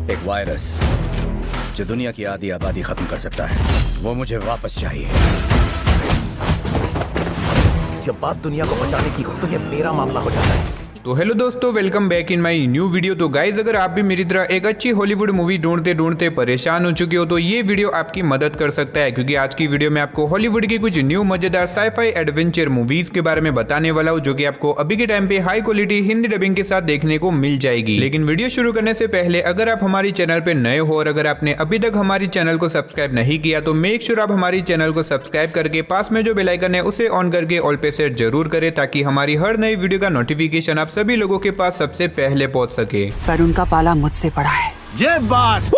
एक वायरस जो दुनिया की आधी आबादी खत्म कर सकता है, वो मुझे वापस चाहिए। जब बात दुनिया को बचाने की हो तो ये मेरा मामला हो जाता है। तो हेलो दोस्तों, welcome back in my new video. तो गाइज, अगर आप भी मेरी तरह एक अच्छी हॉलीवुड मूवी ढूंढते ढूंढते परेशान हो चुके हो तो ये वीडियो आपकी मदद कर सकता है, क्योंकि आज की वीडियो में आपको हॉलीवुड की कुछ न्यू मजेदार साइफाई एडवेंचर मूवीज के बारे में बताने वाला हूँ, जो कि आपको अभी के टाइम पे हाई क्वालिटी हिंदी डबिंग के साथ देखने को मिल जाएगी। लेकिन वीडियो शुरू करने से पहले अगर आप हमारी चैनल पे नए हो और अगर आपने अभी तक हमारी चैनल को सब्सक्राइब नहीं किया तो मेक श्योर आप हमारी चैनल को सब्सक्राइब करके पास में जो बेल आइकन है उसे ऑन करके ऑल पे सेट जरूर करें, ताकि हमारी हर नई वीडियो का नोटिफिकेशन आप सभी लोगों के पास सबसे पहले पहुंच सके। पर उनका पाला मुझसे पड़ा है। जय बात।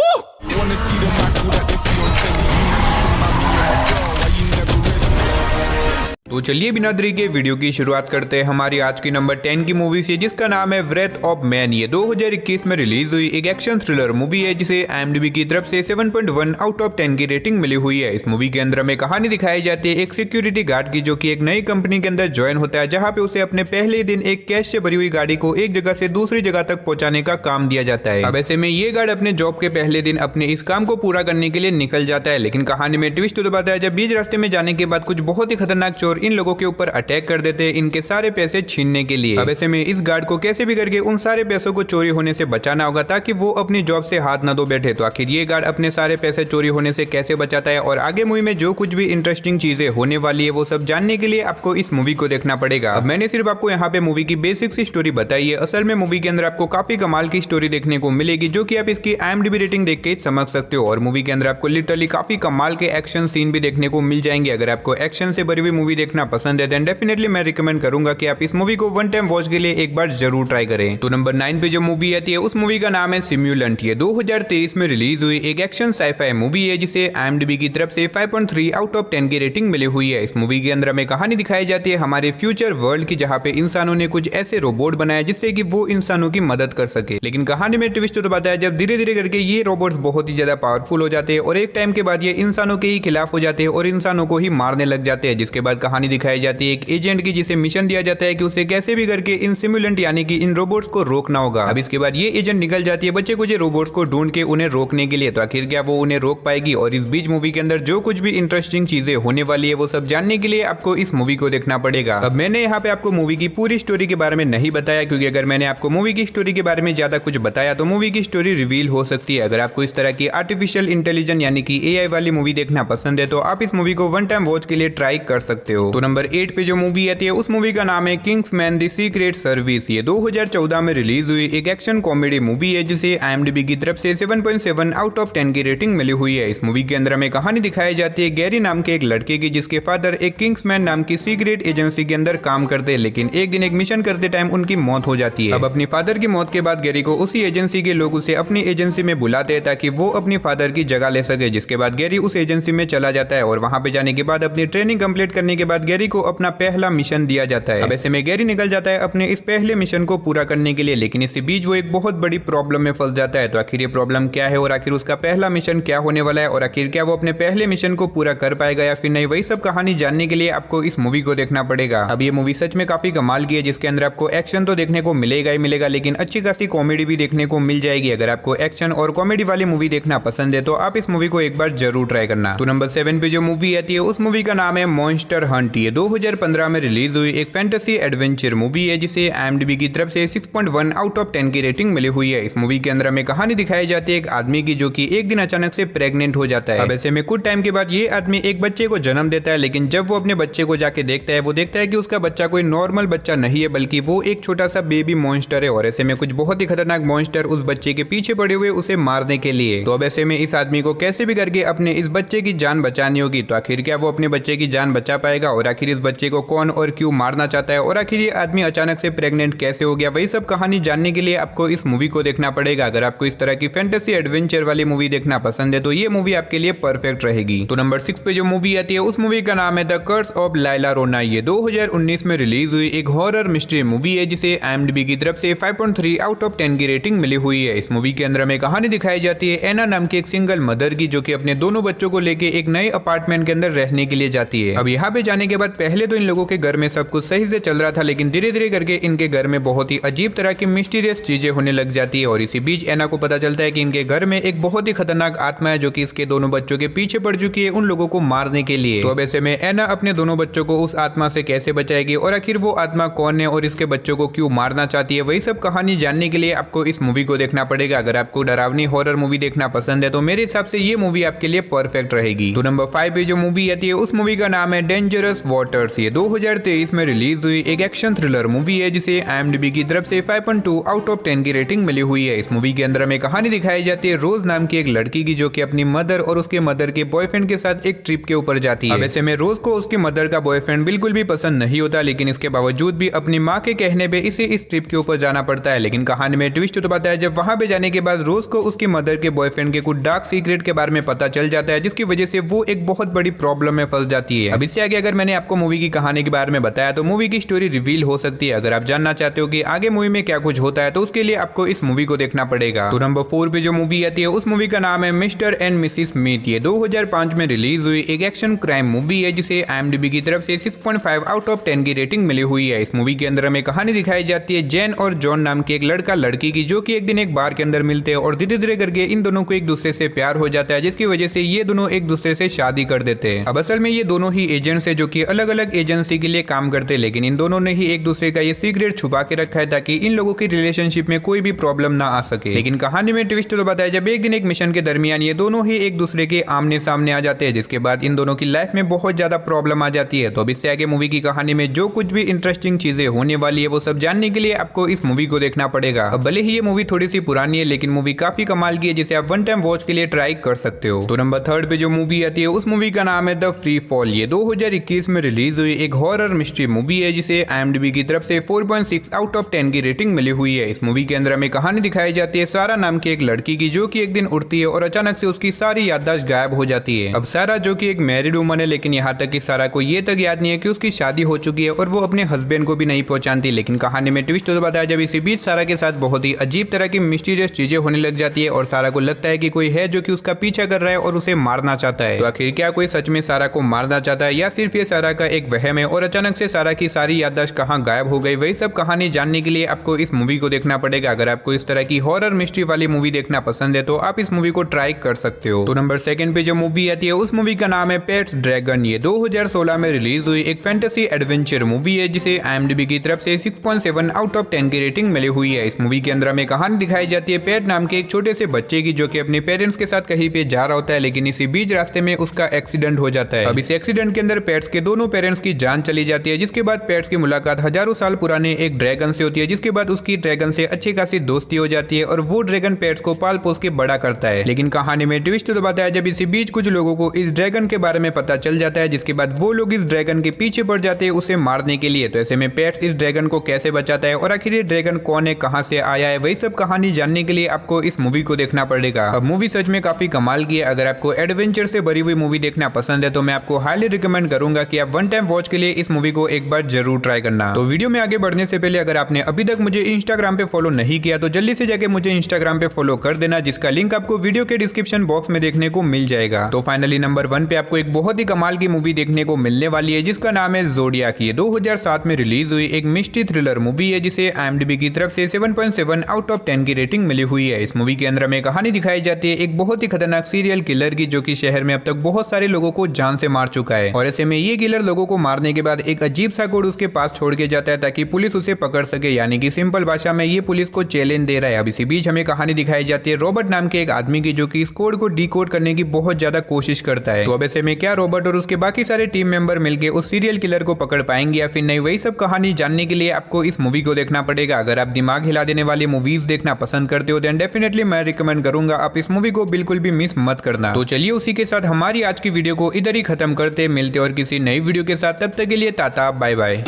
तो चलिए बिना देरी के वीडियो की शुरुआत करते हैं हमारी आज की नंबर 10 की मूवी से, जिसका नाम है ब्रेथ ऑफ मैन। ये 2021 में रिलीज हुई एक एक्शन थ्रिलर मूवी है, जिसे IMDb की तरफ से 7.1 आउट ऑफ 10 की रेटिंग मिली हुई है। इस मूवी के अंदर में कहानी दिखाई जाती है एक सिक्योरिटी गार्ड की, जो कि एक नई कंपनी के अंदर ज्वाइन होता है, जहां पे उसे अपने पहले दिन एक कैश से भरी हुई गाड़ी को एक जगह से दूसरी जगह तक पहुंचाने का काम दिया जाता है। अब ऐसे में ये गार्ड अपने जॉब के पहले दिन अपने इस काम को पूरा करने के लिए निकल जाता है, लेकिन कहानी में ट्विस्ट तो बताया जब बीच रास्ते में जाने के बाद कुछ बहुत ही खतरनाक चोर इन लोगों के ऊपर अटैक कर देते हैं इनके सारे पैसे छीनने के लिए। अब ऐसे में इस गार्ड को कैसे भी करके उन सारे पैसों को चोरी होने से बचाना होगा, ताकि वो अपनी जॉब से हाथ न धो बैठे। तो आखिर ये गार्ड अपने सारे पैसे चोरी होने से कैसे बचाता है और आगे मूवी में जो कुछ भी इंटरेस्टिंग चीजें होने वाली है वो सब जानने के लिए आपको इस मूवी को देखना पड़ेगा। अब मैंने सिर्फ आपको यहाँ पे मूवी की बेसिक सी स्टोरी बताई है। असल में मूवी के अंदर आपको काफी कमाल की स्टोरी देखने को मिलेगी, जो कि आप इसकी IMDb रेटिंग देख के समझ सकते हो। और मूवी के अंदर आपको लिटरली काफी कमाल के एक्शन सीन भी देखने को मिल जाएंगे। अगर आपको एक्शन से भरी हुई मूवी देखना पसंद है देन डेफिनेटली मैं रिकमेंड करूंगा कि आप इस मूवी को वन टाइम वॉच के लिए एक बार जरूर ट्राई करें। तो नंबर 9 पे जो मूवी आती है उस मूवी का नाम है सिम्युलेंट। ये 2023 में रिलीज हुई एक एक्शन साइफाई मूवी है, जिसे IMDb की तरफ से 5.3 आउट ऑफ 10 की रेटिंग मिली हुई है। इस मूवी के अंदर में कहानी दिखाई जाती है हमारे फ्यूचर वर्ल्ड की, जहां पे इंसानों ने कुछ ऐसे रोबोट बनाए जिससे कि वो इंसानों की मदद कर सके। लेकिन कहानी में ट्विस्ट तो बताया जब धीरे धीरे करके ये रोबोट्स बहुत ही ज्यादा पावरफुल हो जाते हैं और एक टाइम के बाद ये इंसानों के ही खिलाफ हो जाते हैं और इंसानों को ही मारने लग जाते हैं। जिसके बाद कहानी दिखाई जाती है एक एजेंट की, जिसे मिशन दिया जाता है कि उसे कैसे भी करके इन सिमुलेंट यानी कि इन रोबोट्स को रोकना होगा। अब इसके बाद ये एजेंट निकल जाती है बच्चे कुछ रोबोट्स को ढूंढ के उन्हें रोकने के लिए। तो आखिर क्या वो उन्हें रोक पाएगी? और इस बीच मूवी के अंदर जो कुछ भी इंटरेस्टिंग चीजें होने वाली है वो सब जानने के लिए आपको इस मूवी को देखना पड़ेगा। अब मैंने यहाँ पे आपको मूवी की पूरी स्टोरी के बारे में नहीं बताया, क्योंकि अगर मैंने आपको मूवी की स्टोरी के बारे में ज्यादा कुछ बताया तो मूवी की स्टोरी रिवील हो सकती है। अगर आपको इस तरह की आर्टिफिशियल इंटेलिजेंस यानी कि AI वाली मूवी देखना पसंद है तो आप इस मूवी को वन टाइम वॉच के लिए ट्राई कर सकते हो। तो नंबर 8 पे जो मूवी आती है उस मूवी का नाम है किंग्समैन द सीक्रेट सर्विस। ये 2014 में रिलीज हुई एक एक्शन कॉमेडी मूवी है, जिसे IMDb की तरफ से 7.7 आउट ऑफ 10 की रेटिंग मिली हुई है। इस मूवी के अंदर में कहानी दिखाई जाती है गैरी नाम के एक लड़के की, जिसके फादर एक किंग्समैन नाम की सीक्रेट एजेंसी के अंदर काम करते हैं, लेकिन एक दिन एक मिशन करते टाइम उनकी मौत हो जाती है। अब अपनी फादर की मौत के बाद गैरी को उसी एजेंसी के लोग उसे अपनी एजेंसी में बुलाते हैं ताकि वो अपनी फादर की जगह ले सके। जिसके बाद गैरी उस एजेंसी में चला जाता है और वहां पे जाने के बाद अपनी ट्रेनिंग कंप्लीट करने के बाद गैरी को अपना पहला मिशन दिया जाता है। अब ऐसे में गैरी निकल जाता है अपने इस पहले मिशन को पूरा करने के लिए, लेकिन इसी बीच वो एक बहुत बड़ी प्रॉब्लम में फंस जाता है। तो आखिर ये प्रॉब्लम क्या है और आखिर उसका पहला मिशन क्या होने वाला है और आखिर क्या वो अपने पहले मिशन को पूरा कर पाएगा या फिर नहीं, वही सब कहानी जानने के लिए आपको इस मूवी को देखना पड़ेगा। अब ये मूवी सच में काफी कमाल की है, जिसके अंदर आपको एक्शन तो देखने को मिलेगा ही मिलेगा, लेकिन अच्छी खासी कॉमेडी भी देखने को मिल जाएगी। अगर आपको एक्शन और कॉमेडी वाली मूवी देखना पसंद है तो आप इस मूवी को एक बार जरूर ट्राई करना। तो नंबर 7 पे जो मूवी आती है उस मूवी का नाम है मॉन्स्टर हंट। ये 2015 में रिलीज हुई एक फैंटेसी एडवेंचर मूवी है, जिसे IMDb की तरफ से 6.1 आउट ऑफ 10 की रेटिंग मिली हुई है। इस मूवी के अंदर में कहानी दिखाई जाती है एक आदमी की, जो कि एक दिन अचानक से प्रेग्नेंट हो जाता है। अब ऐसे में कुछ टाइम के बाद ये आदमी एक बच्चे को जन्म देता है, लेकिन जब वो अपने बच्चे को जाके देखता है वो देखता है कि उसका बच्चा कोई नॉर्मल बच्चा नहीं है, बल्कि वो एक छोटा सा बेबी मॉन्स्टर है। और ऐसे में कुछ बहुत ही खतरनाक मॉन्स्टर उस बच्चे के पीछे पड़े हुए उसे मारने के लिए। तो अब ऐसे में इस आदमी को कैसे भी करके अपने इस बच्चे की जान बचानी होगी। तो आखिर क्या वो अपने बच्चे की जान बचा पाएगा और आखिर इस बच्चे को कौन और क्यों मारना चाहता है और आखिर ये आदमी अचानक से प्रेग्नेंट कैसे हो गया, वही सब कहानी जानने के लिए आपको इस मूवी को देखना पड़ेगा। अगर आपको इस तरह की फैंटेसी एडवेंचर वाली मूवी देखना पसंद है तो ये मूवी आपके लिए परफेक्ट रहेगी। तो नंबर 6 पे जो मूवी आती है उस मूवी का नाम है द कर्स ऑफ लाइला रोना। ये 2019 में रिलीज हुई एक हॉरर मिस्ट्री मूवी है, जिसे IMDb की तरफ से 5.3 आउट ऑफ 10 की रेटिंग मिली हुई है। इस मूवी के अंदर में कहानी दिखाई जाती है एना नाम की एक सिंगल मदर की, जो कि अपने दोनों बच्चों को लेके एक नए अपार्टमेंट के अंदर रहने के लिए जाती है। अब यहाँ पे जाने के बाद पहले तो इन लोगों के घर में सब कुछ सही से चल रहा था, लेकिन धीरे धीरे करके इनके घर में बहुत ही अजीब तरह की मिस्टीरियस चीजें होने लग जाती है। और इसी बीच एना को पता चलता है कि इनके घर में एक बहुत ही खतरनाक आत्मा है जो कि इसके दोनों बच्चों के पीछे पड़ चुकी है उन लोगों को मारने के लिए। तो अब ऐसे में एना अपने दोनों बच्चों को उस आत्मा से कैसे बचाएगी और आखिर वो आत्मा कौन है और इसके बच्चों को क्यों मारना चाहती है, वही सब कहानी जानने के लिए आपको इस मूवी को देखना पड़ेगा। अगर आपको डरावनी हॉरर मूवी देखना पसंद है तो मेरे हिसाब से ये मूवी आपके लिए परफेक्ट रहेगी। तो नंबर 5 पे जो मूवी आती है उस मूवी का नाम है डेंजरस वाटर्स। ये 2023 में रिलीज हुई एक एक्शन थ्रिलर मूवी है जिसे IMDb की तरफ से 5.2 आउट ऑफ 10 की रेटिंग मिली हुई है। इस मूवी के अंदर हमें कहानी दिखाई जाती है रोज नाम की एक लड़की की जो कि अपनी मदर और उसके मदर के बॉयफ्रेंड के साथ एक ट्रिप के ऊपर जाती है। वैसे में रोज को उसकी मदर का बॉयफ्रेंड बिल्कुल भी पसंद नहीं होता, लेकिन इसके बावजूद भी अपनी माँ के कहने पे इसे इस ट्रिप के ऊपर जाना पड़ता है। लेकिन कहानी में ट्विस्ट तो पता है जब वहां पे जाने के बाद रोज को उसकी मदर के बॉयफ्रेंड के कुछ डार्क सीक्रेट के बारे में पता चल जाता है, जिसकी वजह से वो एक बहुत बड़ी प्रॉब्लम में फंस जाती है। अब इससे आगे अगर मैंने आपको मूवी की कहानी के बारे में बताया तो मूवी की स्टोरी रिवील हो सकती है। अगर आप जानना चाहते हो कि आगे मूवी में क्या कुछ होता है तो उसके लिए आपको इस मूवी को देखना पड़ेगा। तो नंबर 4 पे जो मूवी आती है उस मूवी का नाम है मिस्टर एंड मिसिस स्मिथ। ये 2005 में रिलीज हुई एक एक्शन क्राइम मूवी है जिसे IMDb की तरफ से 6.5 आउट ऑफ 10 की रेटिंग मिली हुई है। इस मूवी के अंदर हमें कहानी दिखाई जाती है जेन और जॉन नाम के एक लड़का लड़की की, जो कि एक दिन एक बार के अंदर मिलते हैं और धीरे धीरे करके इन दोनों को एक दूसरे से प्यार हो जाता है, जिसकी वजह से ये दोनों एक दूसरे से शादी कर देते हैं। अब असल में ये दोनों ही एजेंट्स है जो कि अलग अलग एजेंसी के लिए काम करते हैं, लेकिन इन दोनों ने ही एक दूसरे का ये सीक्रेट छुपा के रखा है ताकि इन लोगों की रिलेशनशिप में कोई भी प्रॉब्लम ना आ सके। लेकिन कहानी में ट्विस्ट तो बताया जब एक दिन एक मिशन के दरमियान ये दोनों ही एक दूसरे के आमने सामने आ जाते हैं, जिसके बाद इन दोनों की लाइफ में बहुत ज्यादा प्रॉब्लम आ जाती है। तो अब इससे आगे मूवी की कहानी में जो कुछ भी इंटरेस्टिंग चीजें होने वाली है वो सब जानने के लिए आपको इस मूवी को देखना पड़ेगा। अब भले ही ये मूवी थोड़ी सी पुरानी है लेकिन मूवी काफी कमाल की है जिसे आप वन टाइम वॉच के लिए ट्राई कर सकते हो। तो नंबर 3 पे जो मूवी आती है उस मूवी का नाम है द फ्री फॉल। ये 2021 में रिलीज हुई एक हॉरर मिस्ट्री मूवी है जिसे IMDb की तरफ से 4.6 आउट ऑफ 10 की रेटिंग मिली हुई है। इस मूवी के अंदर हमें कहानी दिखाई जाती है सारा नाम की एक लड़की की, जो कि एक दिन उठती है और अचानक से उसकी सारी याददाश्त गायब हो जाती है। अब सारा जो कि एक मैरिड वुमन है, लेकिन यहाँ तक कि सारा को ये तक याद नहीं है कि उसकी शादी हो चुकी है और वो अपने हस्बैंड को भी नहीं पहचानती। लेकिन कहानी में ट्विस्ट तो बताया जब इसी बीच सारा के साथ बहुत ही अजीब तरह की मिस्टीरियस चीजें होने लग जाती है और सारा को लगता है कि कोई है जो कि उसका पीछा कर रहा है और उसे मारना चाहता है। तो आखिर क्या कोई सच में सारा को मारना चाहता है या सिर्फ ये सारा का एक वहम है और अचानक से सारा की सारी याददाश्त कहाँ गायब हो गई, वही सब कहानी जानने के लिए आपको इस मूवी को देखना पड़ेगा। अगर आपको इस तरह की हॉरर मिस्ट्री वाली मूवी देखना पसंद है तो आप इस मूवी को ट्राई कर सकते हो। तो नंबर 2 पे जो मूवी आती है उस मूवी का नाम है पेट्स ड्रैगन। ये 2016 में रिलीज हुई एक फैंटेसी एडवेंचर मूवी है जिसे IMDb की तरफ से 6.7 आउट ऑफ 10 की रेटिंग मिली हुई है। इस मूवी के अंदर हमें कहानी दिखाई जाती है पेट नाम के एक छोटे से बच्चे की, जो कि अपने पेरेंट्स के साथ कहीं पे जा रहा होता है, लेकिन इसी बीच रास्ते में उसका एक्सीडेंट हो जाता है। अब इस एक्सीडेंट के अंदर पेट्स के दोनों पेरेंट्स की जान चली जाती है, जिसके बाद पेट्स की मुलाकात हजारों साल पुराने एक ड्रैगन से होती है, जिसके बाद उसकी ड्रैगन से अच्छी खासी दोस्ती हो जाती है और वो ड्रैगन पेट्स को पाल पोस के बड़ा करता है। लेकिन कहानी में ट्विस्ट तो बताया जब इसी बीच कुछ लोगों को इस ड्रैगन के बारे में पता चल जाता है, जिसके बाद वो लोग इस ड्रैगन के पीछे पड़ जाते हैं उसे मारने के लिए। तो ऐसे में पेट्स इस ड्रैगन को कैसे बचाता है और आखिर ये ड्रैगन कौन है, कहां से आया है, वही सब कहानी जानने के लिए आपको इस मूवी को देखना पड़ेगा। अब मूवी सच में काफी कमाल की है। अगर आपको एडवेंचर से भरी हुई मूवी देखना पसंद है तो मैं आपको हाईली रिकमेंड करूंगा कि आप वन टाइम वॉच के लिए इस मूवी को एक बार जरूर ट्राई करना। तो वीडियो में आगे बढ़ने से पहले अगर आपने अभी तक मुझे इंस्टाग्राम पे फॉलो नहीं किया तो जल्दी से जाके मुझे इंस्टाग्राम पे फॉलो कर देना, जिसका लिंक आपको वीडियो के डिस्क्रिप्शन बॉक्स में देखने को मिल जाएगा। तो फाइनली नंबर 1 पे आपको एक बहुत ही कमाल की मूवी देखने को मिलने वाली है जिसका नाम है ज़ोडियाक। ये 2007 में रिलीज हुई एक मिस्ट्री थ्रिलर मूवी है जिसे IMDb की तरफ से 7.7 आउट ऑफ 10 की रेटिंग मिली हुई है। इस मूवी के अंदर हमें कहानी दिखाई जाती है एक बहुत ही खतरनाक सीरियल किलर की, जो कि शहर में अब तक बहुत सारे लोगों को जान से मार चुका है। और ऐसे में ये किलर लोगों को मारने के बाद एक अजीब सा कोड उसके पास छोड़ के जाता है ताकि पुलिस उसे पकड़ सके, यानी कि सिंपल भाषा में ये पुलिस को चैलेंज दे रहा है। अब इसी बीच हमें कहानी दिखाई जाती है रॉबर्ट नाम के एक आदमी की, जो कि इस कोड को डिकोड करने की बहुत ज्यादा कोशिश करता है। तो अब ऐसे में क्या रॉबर्ट और उसके बाकी सारे टीम मेंबर मिलकर उस सीरियल किलर को पकड़ पाएंगे या फिर नहीं, वही सब कहानी जानने के लिए आपको इस मूवी को देखना पड़ेगा। अगर आप दिमाग हिला देने वाली मूवीज देखना पसंद करते हो देन डेफिनेटली मैं रिकमेंड करूंगा आप इस मूवी को बिल्कुल भी मिस मत करना। तो चलिए उसी के साथ हमारी आज की वीडियो को इधर ही खत्म करते, मिलते और किसी नई वीडियो के साथ, तब तक के लिए टाटा बाय बाय।